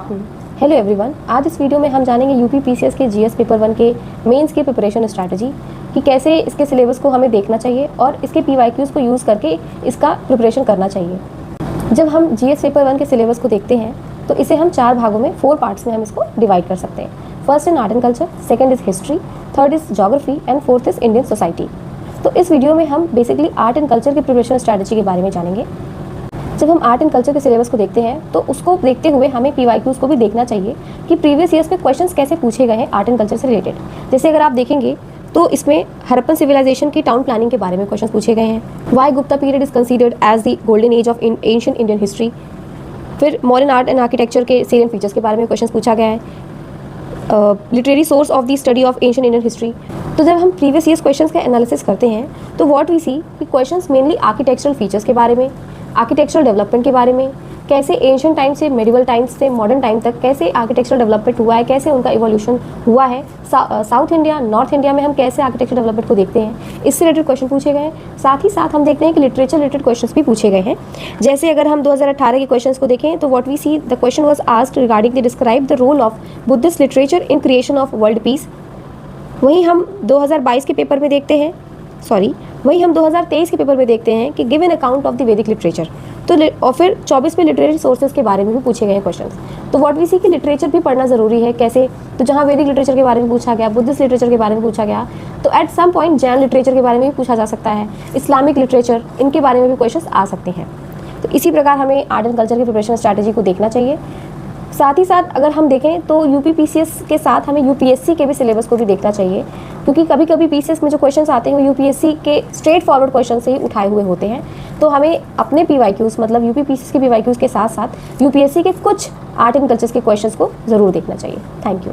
Hello everyone, आज इस video में हम जानेंगे यूपी पीसीएस के जीएस पेपर 1 के मेंस की प्रिपरेशन स्ट्रैटेजी कि कैसे इसके सिलेबस को हमें देखना चाहिए और इसके पीवाईक्यूज़ को यूज़ करके इसका प्रिपरेशन करना चाहिए। जब हम जीएस पेपर 1 के सिलेबस को देखते हैं तो इसे हम 4 भागों में 4 पार्ट्स में हम इसको डिवाइड कर सकते हैं। First in art and culture, second is history, third is geography and fourth is Indian society. तो इस वीडियो में हम बेसिकली आर्ट एंड कल्चर की प्रिपरेशन स्ट्रैटेजी के बारे में जानेंगे। जब हम आर्ट एंड कल्चर के सिलेबस को देखते हैं तो उसको देखते हुए हमें पीवाईक्यूज़ को भी देखना चाहिए कि प्रीवियस ईयर्स में क्वेश्चंस कैसे पूछे गए हैं आर्ट एंड कल्चर से रिलेटेड। जैसे अगर आप देखेंगे तो इसमें हड़प्पन सिविलाइजेशन की टाउन प्लानिंग के बारे में क्वेश्चन पूछे गए हैं। Why Gupta period is considered as the golden age of ancient Indian history. फिर मॉडर्न आर्ट एंड आर्किटेक्चर के सेलिएंट फीचर्स के बारे में क्वेश्चन पूछा गया है। Literary source of the study of ancient Indian history. तो जब हम प्रीवियस ईयर्स क्वेश्चंस का एनालिसिस करते हैं तो व्हाट वी सी कि क्वेश्चंस मेनली आर्किटेक्चरल फीचर्स के बारे में, आर्किटेक्चरल डेवलपमेंट के बारे में, कैसे एंशिएंट टाइम से मेडिवल टाइम्स से मॉडर्न टाइम तक कैसे आर्किटेक्चरल डेवलपमेंट हुआ है, कैसे उनका इवोल्यूशन हुआ है। साउथ इंडिया, नॉर्थ इंडिया में हम कैसे आर्किटेक्चर डेवलपमेंट को देखते हैं, इससे रिलेटेड क्वेश्चन पूछे गए हैं। साथ ही साथ हम देखते हैं कि लिटरेचर रिलेटेड क्वेश्चंस भी पूछे गए हैं। जैसे अगर हम 2018 के क्वेश्चंस को देखें तो what we see the question was asked regarding the describe the role of Buddhist literature in creation of world peace. वहीं हम 2022 के पेपर में देखते हैं वहीं हम 2023 के पेपर में देखते हैं कि give an account of the वैदिक लिटरेचर। तो और फिर 24 में लिटरेरी सोर्सेज के बारे में भी पूछे गए हैं क्वेश्चंस। तो व्हाट वी सी कि लिटरेचर भी पढ़ना ज़रूरी है। कैसे? तो जहाँ वैदिक लिटरेचर के बारे में पूछा गया, बुद्धिस्ट लिटरेचर के बारे में पूछा गया, तो at some point Jain literature के बारे में भी पूछा जा सकता है, इस्लामिक लिटरेचर, इनके बारे में भी क्वेश्चन आ सकते हैं। तो इसी प्रकार हमें आर्ट एंड कल्चर की प्रिपरेशन स्ट्रैटेजी को देखना चाहिए। साथ ही साथ अगर हम देखें तो यूपी पीसीएस के साथ हमें यूपीएससी के भी सिलेबस को भी देखना चाहिए, क्योंकि कभी कभी पीसीएस में जो क्वेश्चंस आते हैं वो यूपीएससी के स्ट्रेट फॉरवर्ड क्वेश्चन से ही उठाए हुए होते हैं। तो हमें अपने पीवाईक्यूज़ मतलब यूपी पीसीएस के पीवाईक्यूज़ के साथ साथ यूपीएससी के कुछ आर्ट एंड कल्चर्स के क्वेश्चंस को ज़रूर देखना चाहिए। Thank you.